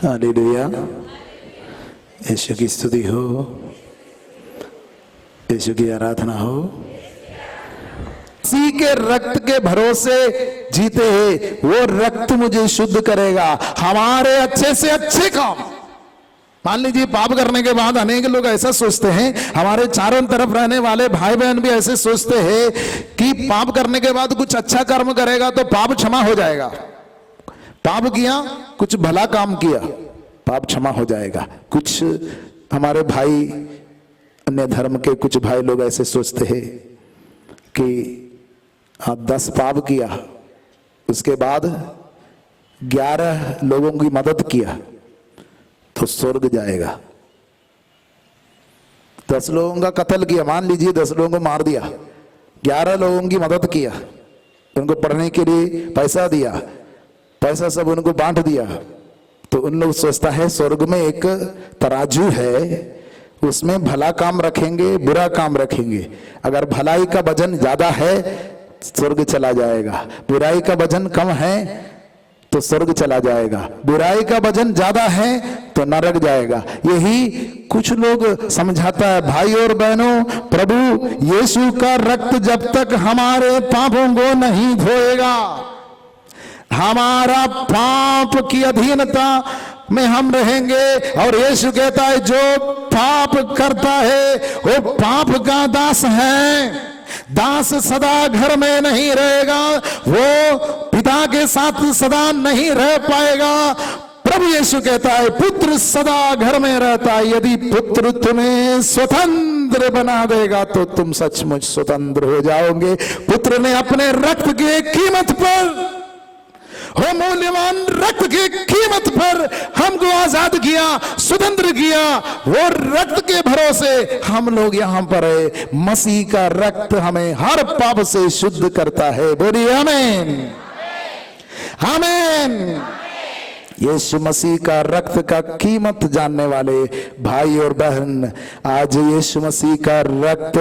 Hallelujah, यीशु की स्तुति हो, यीशु की आराधना हो। उसी के रक्त के भरोसे जीते हैं, वो रक्त मुझे शुद्ध करेगा। हमारे अच्छे से अच्छे काम, मान लीजिए पाप करने के बाद अनेक लोग ऐसा सोचते हैं, हमारे चारों तरफ रहने वाले भाई बहन भी ऐसे सोचते हैं कि पाप करने के बाद कुछ अच्छा कर्म करेगा तो पाप क्षमा हो जाएगा। पाप किया, कुछ भला काम किया, पाप क्षमा हो जाएगा। कुछ हमारे भाई, अन्य धर्म के कुछ भाई लोग ऐसे सोचते हैं कि आप 10 पाप किया, उसके बाद 11 लोगों की मदद किया तो स्वर्ग जाएगा। 10 लोगों का कत्ल किया, मान लीजिए 10 लोगों को मार दिया, 11 लोगों की मदद किया, उनको पढ़ने के लिए पैसा दिया, पैसा सब उनको बांट दिया, तो उन लोग सोचता है स्वर्ग में एक तराजू है, उसमें भला काम रखेंगे, बुरा काम रखेंगे। अगर भलाई का वजन ज्यादा है स्वर्ग चला जाएगा, बुराई का वजन कम है तो स्वर्ग चला जाएगा, बुराई का वजन ज्यादा है तो नरक जाएगा। यही कुछ लोग समझाता है। भाई और बहनों, प्रभु यीशु का रक्त जब तक हमारे पापों को नहीं धोएगा, हमारा पाप की अधीनता में हम रहेंगे। और यीशु कहता है जो पाप करता है वो पाप का दास है। दास सदा घर में नहीं रहेगा, वो पिता के साथ सदा नहीं रह पाएगा। प्रभु यीशु कहता है पुत्र सदा घर में रहता है। यदि पुत्र तुम्हें स्वतंत्र बना देगा तो तुम सचमुच स्वतंत्र हो जाओगे। पुत्र ने अपने रक्त की कीमत पर, हो मूल्यवान रक्त की कीमत पर हमको आजाद किया, स्वतंत्र किया। वो रक्त के भरोसे हम लोग यहां पर है। मसीह का रक्त हमें हर पाप से शुद्ध करता है। बोलिए आमीन, आमीन। यीशु मसीह का रक्त का कीमत जानने वाले भाई और बहन, आज यीशु मसीह का रक्त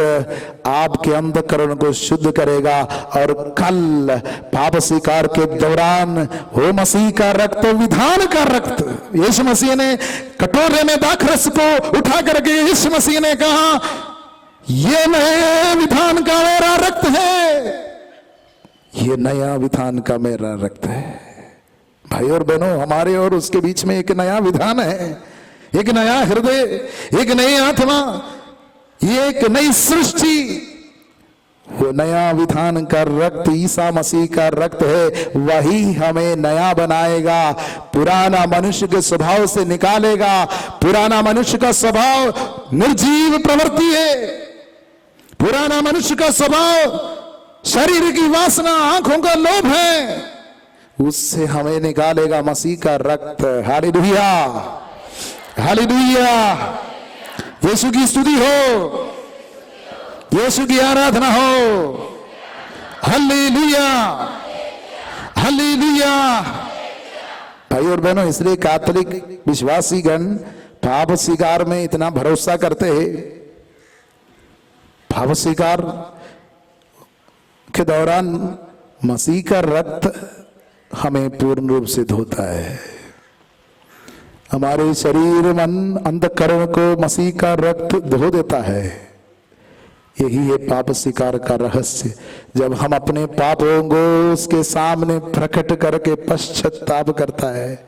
आपके अंतःकरण को शुद्ध करेगा। और कल पाप स्वीकार के दौरान वो मसीह का रक्त, विधान का रक्त, यीशु मसीह ने कटोरे में दाखरस को उठा करके यीशु मसीह ने कहा ये नए विधान का मेरा रक्त है, ये नया विधान का मेरा रक्त है। भाई और बहनों, हमारे और उसके बीच में एक नया विधान है, एक नया हृदय, एक नई आत्मा, ये एक नई सृष्टि। वो नया विधान का रक्त ईसा मसीह का रक्त है, वही हमें नया बनाएगा, पुराना मनुष्य के स्वभाव से निकालेगा। पुराना मनुष्य का स्वभाव निर्जीव प्रवृत्ति है, पुराना मनुष्य का स्वभाव शरीर की वासना, आंखों का लोभ है, उससे हमें निकालेगा मसीह का रक्त। Hallelujah, hallelujah. यीशु की स्तुति हो, यीशु की आराधना हो। Hallelujah, hallelujah. भाई और बहनों, इसलिए कैथोलिक विश्वासी गण पाप स्वीकार में इतना भरोसा करते हैं। पाप स्वीकार के दौरान मसीह का रक्त हमें पूर्ण रूप से धोता है। हमारे शरीर, मन, अंतःकरण को मसीह का रक्त धो देता है। यही है पाप स्वीकार का रहस्य। जब हम अपने पापों को उसके सामने प्रकट करके पश्चाताप करता है,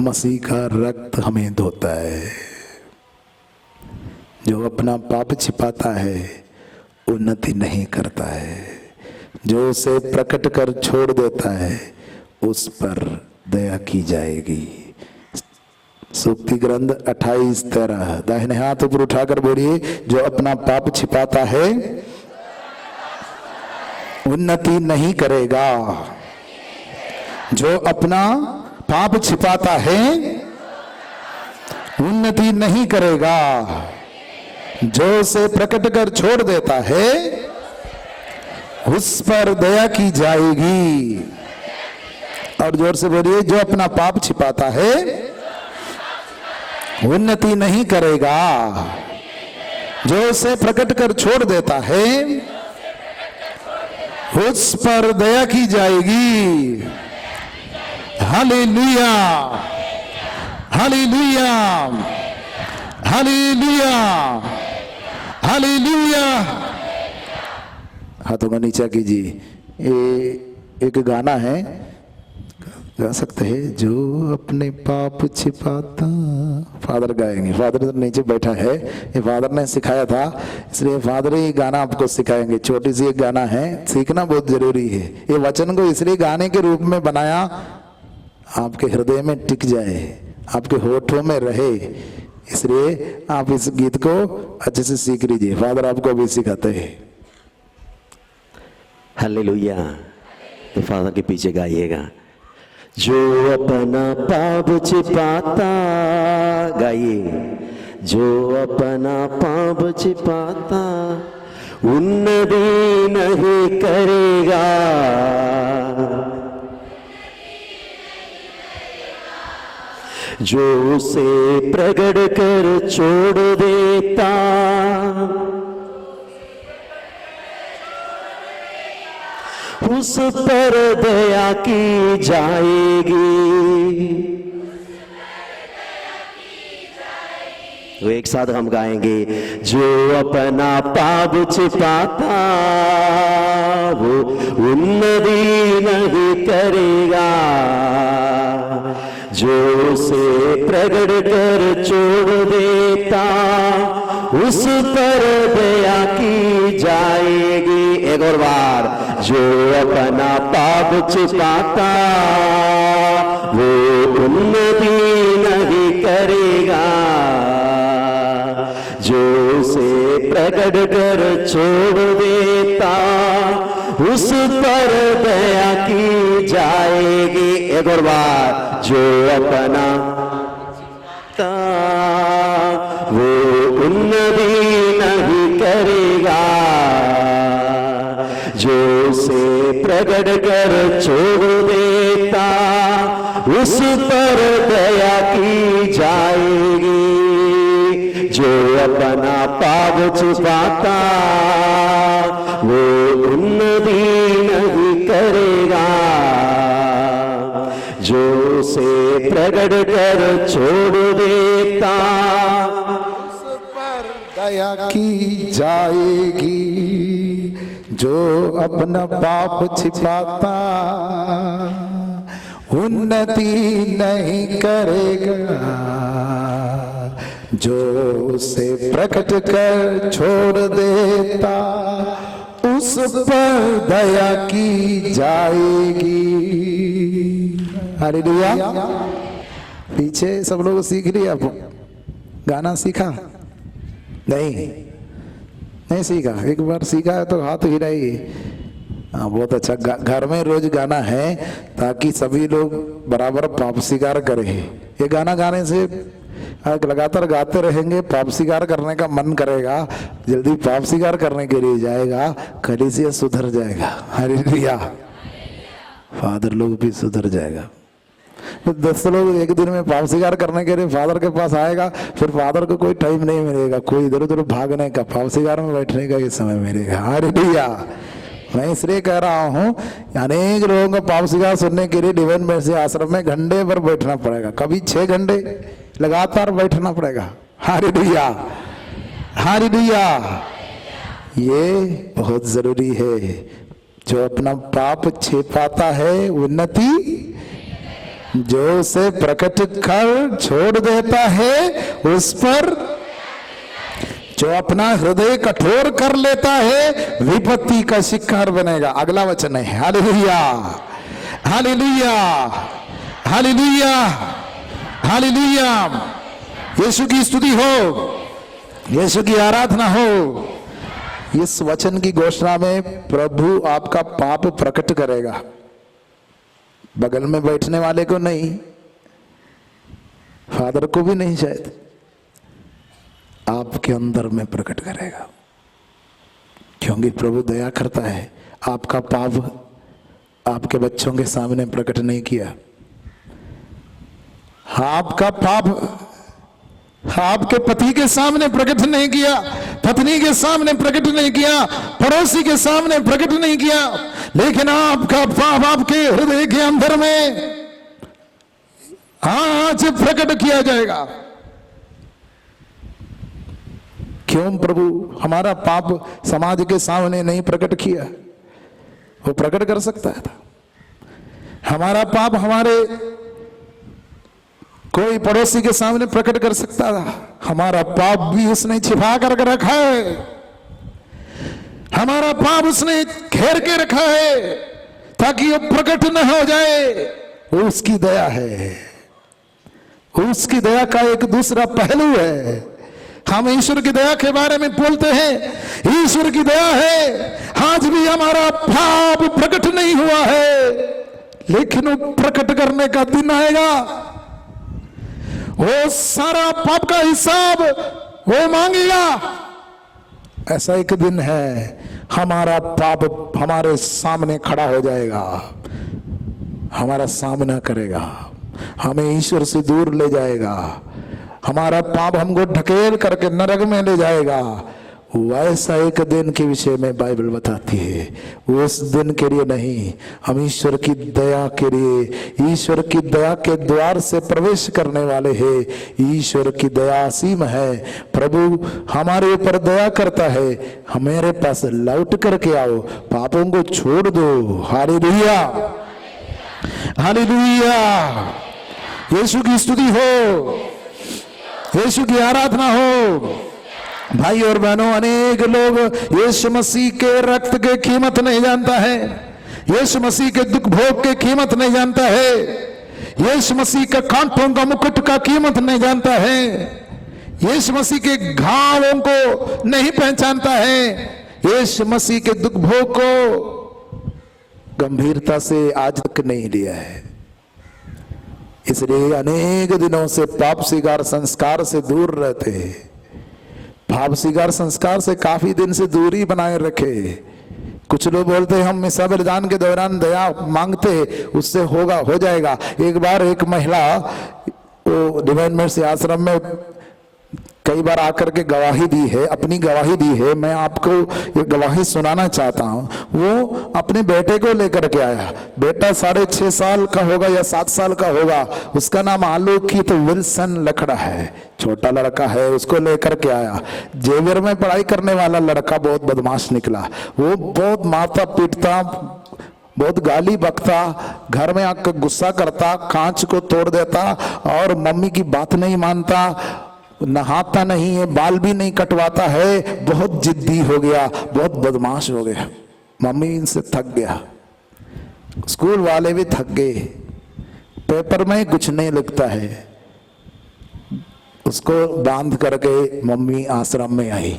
मसीह का रक्त हमें धोता है। जो अपना पाप छिपाता है उन्नति नहीं करता है, जो उसे प्रकट कर छोड़ देता है उस पर दया की जाएगी। सूक्ति ग्रंथ 28:13। दाहिने हाथ ऊपर उठाकर बोलिए, जो अपना पाप छिपाता है उन्नति नहीं करेगा। जो अपना पाप छिपाता है उन्नति नहीं करेगा, जो उसे प्रकट कर छोड़ देता है उस पर दया की जाएगी। और जोर से बोलिए, जो अपना पाप छिपाता है उन्नति नहीं करेगा, जो उसे प्रकट कर छोड़ देता है उस पर दया की जाएगी। Hallelujah, hallelujah, hallelujah, hallelujah. हाथों का नीचा कीजिए। ये एक गाना है, गा सकते हैं, जो अपने पाप छिपाता। फादर गाएंगे, फादर नीचे बैठा है, ये फादर ने सिखाया था, इसलिए फादर ही गाना आपको सिखाएंगे। छोटी सी एक गाना है, सीखना बहुत जरूरी है। ये वचन को इसलिए गाने के रूप में बनाया, आपके हृदय में टिक जाए, आपके होठों में रहे, इसलिए आप इस गीत को अच्छे से सीख लीजिए। फादर आपको अभी सिखाते हैं। हालेलुया। तो फादर के पीछे गाइएगा, जो अपना पाप छिपाता, गाइए, जो अपना पाप छिपाता उन्नति नहीं करेगा, जो उसे प्रगट कर छोड़ देता उस पर दया की जाएगी। तो एक साथ हम गाएंगे, जो अपना पाप छिपाता वो उन्नति नहीं करेगा, जो उसे प्रगट कर छोड़ देता उस पर दया की जाएगी। एक और बार, जो अपना पाप छिपाता वो उन्नति नहीं करेगा, जो उसे प्रकट कर छोड़ देता उस पर दया की जाएगी। एक और बार, जो अपना वो उन्नति नहीं करेगा, जो उसे प्रकट कर छोड़ देता उस पर दया की जाएगी। जो अपना पाप छिपाता वो उन्नति नहीं करेगा, जो उसे प्रकट कर छोड़ देता उस पर दया की जाएगी। जो अपना पाप छिपाता उन्नति नहीं करेगा, जो उसे प्रकट कर छोड़ देता उस पर दया की जाएगी। हालेलुया। पीछे सब लोग सीख लिया, गाना सीखा नहीं सीखा? एक बार सीखा है तो हाथ हिलाइए। हाँ, बहुत अच्छा। घर में रोज गाना है ताकि सभी लोग बराबर पाप स्वीकार करें। ये गाना गाने से लगातार गाते रहेंगे, पाप स्वीकार करने का मन करेगा, जल्दी पाप स्वीकार करने के लिए जाएगा, कलीसिया सुधर जाएगा। हालेलुया। फादर लोग भी सुधर जाएगा। 10 लोग एक दिन में पाप स्वीकार करने के लिए फादर के पास आएगा, फिर फादर को कोई टाइम नहीं मिलेगा, कोई इधर उधर भागने का, पाप स्वीकार में बैठने का ये समय मिलेगा। हालेलुया। मैं इसलिए कह रहा हूँ, अनेक लोगों का पाप स्वीकार सुनने के लिए डिवाइन मर्सी आश्रम में घंटे पर बैठना पड़ेगा, कभी 6 घंटे लगातार बैठना पड़ेगा। Hallelujah, hallelujah. ये बहुत जरूरी है। जो अपना पाप छिपाता है उन्नति, जो उसे प्रकट कर छोड़ देता है उस पर, जो अपना हृदय कठोर कर लेता है विपत्ति का शिकार बनेगा। अगला वचन है। Hallelujah, hallelujah, hallelujah, hallelujah. यीशु की स्तुति हो, यीशु की आराधना हो। इस वचन की घोषणा में प्रभु आपका पाप प्रकट करेगा, बगल में बैठने वाले को नहीं, फादर को भी नहीं, शायद आपके अंदर में प्रकट करेगा, क्योंकि प्रभु दया करता है। आपका पाप आपके बच्चों के सामने प्रकट नहीं किया। आपका पाप आपके पति के सामने प्रकट नहीं किया, पत्नी के सामने प्रकट नहीं किया, पड़ोसी के सामने प्रकट नहीं किया, लेकिन आपका पाप आपके हृदय के अंदर में आज प्रकट किया जाएगा। क्यों प्रभु हमारा पाप समाज के सामने नहीं प्रकट किया? वो प्रकट कर सकता था। हमारा पाप हमारे कोई पड़ोसी के सामने प्रकट कर सकता था। हमारा पाप भी उसने छिपा करके रखा है, हमारा पाप उसने घेर के रखा है ताकि वो प्रकट न हो जाए। वो उसकी दया है, उसकी दया का एक दूसरा पहलू है। हम ईश्वर की दया के बारे में बोलते हैं, ईश्वर की दया है, आज भी हमारा पाप प्रकट नहीं हुआ है, लेकिन वो प्रकट करने का दिन आएगा। वो सारा पाप का हिसाब वो मांगेगा। ऐसा एक दिन है, हमारा पाप हमारे सामने खड़ा हो जाएगा, हमारा सामना करेगा, हमें ईश्वर से दूर ले जाएगा, हमारा पाप हमको ढकेल करके नरक में ले जाएगा। वैसा एक दिन के विषय में बाइबल बताती है। उस दिन के लिए नहीं, हम ईश्वर की दया के लिए, ईश्वर की दया के द्वार से प्रवेश करने वाले हैं। ईश्वर की दया असीम है। प्रभु हमारे ऊपर दया करता है, हमारे पास लौट करके आओ, पापों को छोड़ दो। Hallelujah, hallelujah. यीशु की स्तुति हो, यीशु की आराधना हो। भाई और बहनों, अनेक लोग यीशु मसीह के रक्त के कीमत नहीं जानता है, यीशु मसीह के दुख भोग के कीमत नहीं जानता है, यीशु मसीह का कांटों का मुकुट का कीमत नहीं जानता है, यीशु मसीह के घावों को नहीं पहचानता है, यीशु मसीह के दुख भोग को गंभीरता से आज तक नहीं लिया है। इसलिए अनेक दिनों से पाप स्वीकार संस्कार से दूर रहते हैं। पाप स्वीकार संस्कार से काफी दिन से दूरी बनाए रखे। कुछ लोग बोलते हैं हम मिसा बलिदान के दौरान दया मांगते, उससे होगा, हो जाएगा। एक बार एक महिला वो डिवाइन मर्सी आश्रम में कई बार आकर के गवाही दी है, अपनी गवाही दी है। मैं आपको ये गवाही सुनाना चाहता हूँ। वो अपने बेटे को लेकर के आया। बेटा 6.5 साल का होगा या 7 साल का होगा। उसका नाम आलोकित विल्सन लखड़ा है, छोटा लड़का है। उसको लेकर के आया। जेवियर में पढ़ाई करने वाला लड़का बहुत बदमाश निकला। वो बहुत मारता पीटता, बहुत गाली बकता, घर में आकर गुस्सा करता, कांच को तोड़ देता और मम्मी की बात नहीं मानता, नहाता नहीं है, बाल भी नहीं कटवाता है, बहुत जिद्दी हो गया, बहुत बदमाश हो गया। मम्मी इनसे थक गया, स्कूल वाले भी थक गए, पेपर में कुछ नहीं लिखता है। उसको बांध करके मम्मी आश्रम में आई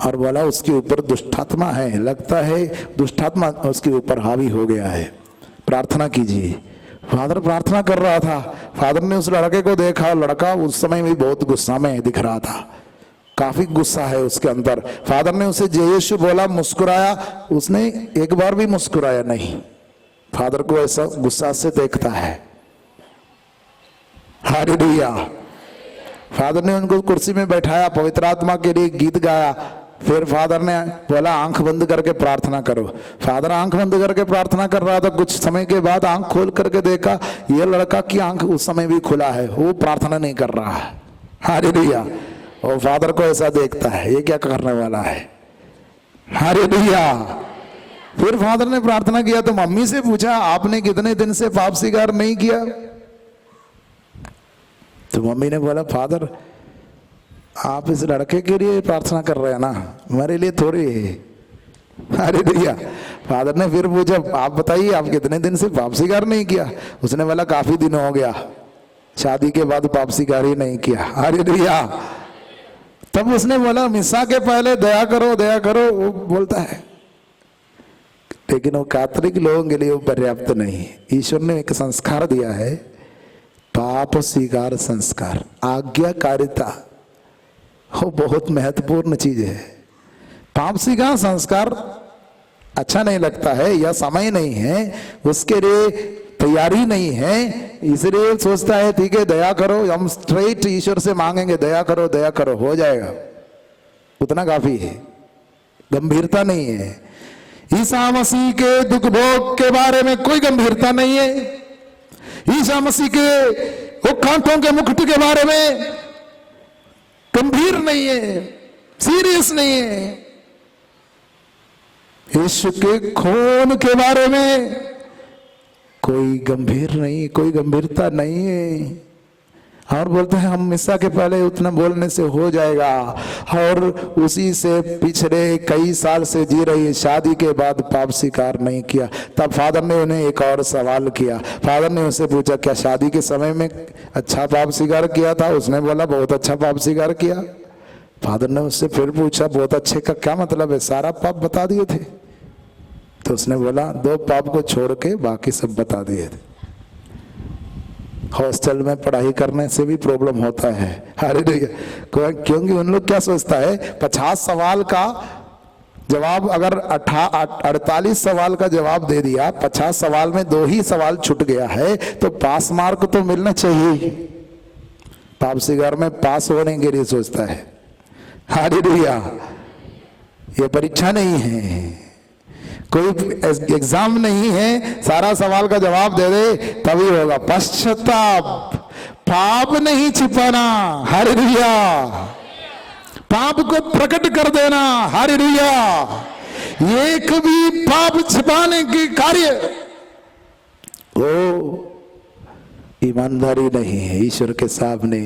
और बोला उसके ऊपर दुष्टात्मा है, लगता है दुष्टात्मा उसके ऊपर हावी हो गया है, प्रार्थना कीजिए। फादर प्रार्थना कर रहा था। फादर ने उस लड़के को देखा, लड़का उस समय भी बहुत गुस्सा में दिख रहा था, काफी गुस्सा है उसके अंदर। फादर ने उसे जय यीशु बोला, मुस्कुराया, उसने एक बार भी मुस्कुराया नहीं। फादर को ऐसा गुस्सा से देखता है। हालेलुया। फादर ने उनको कुर्सी में बैठाया, पवित्र आत्मा के लिए गीत गाया। फिर फादर ने बोला आंख बंद करके प्रार्थना करो। फादर आंख बंद करके प्रार्थना कर रहा था। कुछ समय के बाद आंख खोल करके देखा, ये लड़का की आंख उस समय भी खुला है, वो प्रार्थना नहीं कर रहा है। हालेलुया। और फादर को ऐसा देखता है, ये क्या करने वाला है। हालेलुया। फिर फादर ने प्रार्थना किया तो मम्मी से पूछा, आपने कितने दिन से पाप स्वीकार नहीं किया? तो मम्मी ने बोला, फादर आप इस लड़के के लिए प्रार्थना कर रहे हैं ना, मेरे लिए थोड़ी है। अरे भैया, फादर ने फिर पूछा, आप बताइए आप कितने दिन से पाप स्वीकार नहीं किया? उसने बोला काफी दिन हो गया, शादी के बाद पाप स्वीकार ही नहीं किया। अरे भैया, तब उसने बोला मिसा के पहले दया करो, दया करो, वो बोलता है। लेकिन वो कैथोलिक लोगों के लिए वो पर्याप्त नहीं। ईश्वर ने एक संस्कार दिया है, पाप स्वीकार संस्कार, आज्ञाकारिता, वो बहुत महत्वपूर्ण चीज है। पाप स्वीकार संस्कार अच्छा नहीं लगता है या समय नहीं है, उसके लिए तैयारी नहीं है, इसलिए सोचता है ठीक है दया करो, हम स्ट्रेट ईश्वर से मांगेंगे दया करो, हो जाएगा, उतना काफी है, गंभीरता नहीं है। ईसा मसीह के दुख भोग के बारे में कोई गंभीरता नहीं है। ईसा मसीह के वो कांटों के मुकुट के बारे में गंभीर नहीं है, सीरियस नहीं है। यीशु के खून के बारे में कोई गंभीर नहीं, कोई गंभीरता नहीं है। और बोलते हैं हम मिसा के पहले उतना बोलने से हो जाएगा, और उसी से पिछले कई साल से जी रही है, शादी के बाद पाप स्वीकार नहीं किया। तब फादर ने उन्हें एक और सवाल किया। फादर ने उससे पूछा क्या शादी के समय में अच्छा पाप स्वीकार किया था? उसने बोला बहुत अच्छा पाप स्वीकार किया। फादर ने उससे फिर पूछा बहुत अच्छे का क्या मतलब है, सारा पाप बता दिए थे? तो उसने बोला 2 पाप को छोड़ के बाकी सब बता दिए थे। हॉस्टल में पढ़ाई करने से भी प्रॉब्लम होता है, क्योंकि उन लोग क्या सोचता है 50 सवाल का जवाब अगर 48 सवाल का जवाब दे दिया, 50 सवाल में 2 ही सवाल छूट गया है तो पास मार्क तो मिलना चाहिए। पाप स्वीकार में पास होने के लिए सोचता है। हालेलुया। ये परीक्षा नहीं है, कोई एग्जाम नहीं है, सारा सवाल का जवाब दे दे तभी होगा। पश्चाताप, पाप नहीं छिपाना, हालेलुया। पाप को प्रकट कर देना, हालेलुया। एक भी पाप छिपाने की कार्य वो ईमानदारी नहीं है, ईश्वर के सामने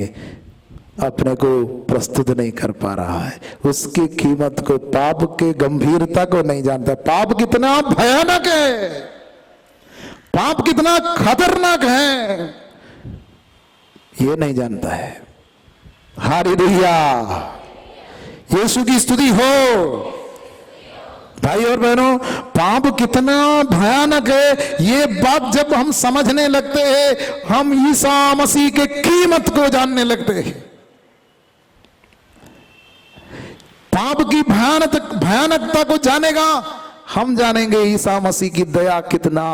अपने को प्रस्तुत नहीं कर पा रहा है, उसकी कीमत को, पाप के गंभीरता को नहीं जानता। पाप कितना भयानक है, पाप कितना खतरनाक है, ये नहीं जानता है। हालेलुया, यीशु की स्तुति हो। भाई और बहनों, पाप कितना भयानक है ये बात जब हम समझने लगते हैं, हम ईसा मसीह के कीमत को जानने लगते हैं। पाप की भयानकता को जानेगा, हम जानेंगे ईसा मसीह की दया कितना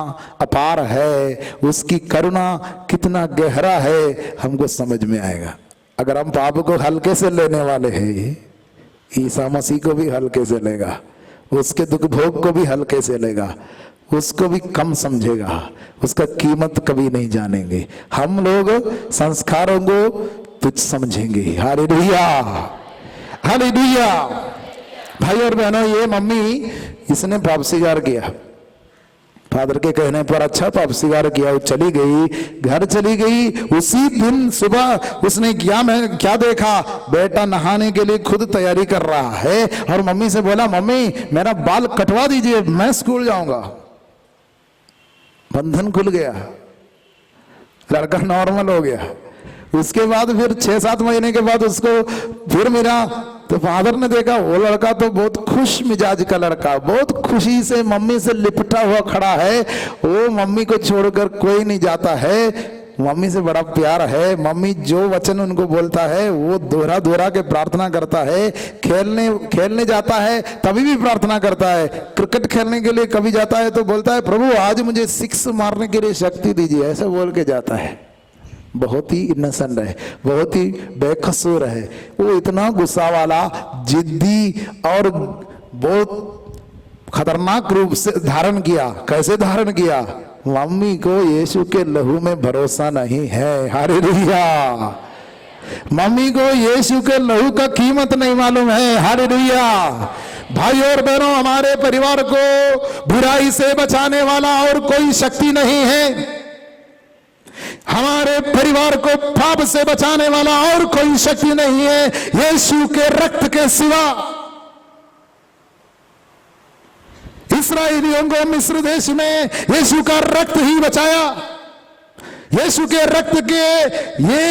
अपार है, उसकी करुणा कितना गहरा है, हमको समझ में आएगा। अगर हम पाप को हल्के से लेने वाले हैं, ईसा मसीह को भी हल्के से लेगा, उसके दुख भोग को भी हल्के से लेगा, उसको भी कम समझेगा, उसका कीमत कभी नहीं जानेंगे। हम लोग संस्कारों को तुच्छ समझेंगे। Hallelujah, hallelujah. भाई और बहनों, ये मम्मी इसने पाप स्वीकार किया, फादर के कहने पर अच्छा पाप स्वीकार किया, वो चली गई, घर चली गई। उसी दिन सुबह उसने क्या देखा, बेटा नहाने के लिए खुद तैयारी कर रहा है और मम्मी से बोला मम्मी मेरा बाल कटवा दीजिए, मैं स्कूल जाऊंगा। बंधन खुल गया, लड़का नॉर्मल हो गया। उसके बाद फिर 6-7 महीने के बाद उसको फिर मिला तो फादर ने देखा वो लड़का तो बहुत खुश मिजाज का लड़का, बहुत खुशी से मम्मी से लिपटा हुआ खड़ा है, वो मम्मी को छोड़कर कोई नहीं जाता है, मम्मी से बड़ा प्यार है। मम्मी जो वचन उनको बोलता है वो दोहरा दोहरा के प्रार्थना करता है। खेलने जाता है तभी भी प्रार्थना करता है। क्रिकेट खेलने के लिए कभी जाता है तो बोलता है प्रभु आज मुझे 6 मारने के लिए शक्ति दीजिए, ऐसा बोल के जाता है। बहुत ही इनोसेंट है, बहुत ही बेकसूर है। वो इतना गुस्सा वाला, जिद्दी और बहुत खतरनाक रूप से धारण किया। कैसे धारण किया? मम्मी को यीशु के लहू में भरोसा नहीं है। हालेलुया। मम्मी को यीशु के लहू का कीमत नहीं मालूम है। हालेलुया। भाई और बहनों, हमारे परिवार को बुराई से बचाने वाला और कोई शक्ति नहीं है। हमारे परिवार को पाप से बचाने वाला और कोई शक्ति नहीं है यीशु के रक्त के सिवा। इस्राएलियों को मिस्र देश में यीशु का रक्त ही बचाया। यीशु के रक्त के ये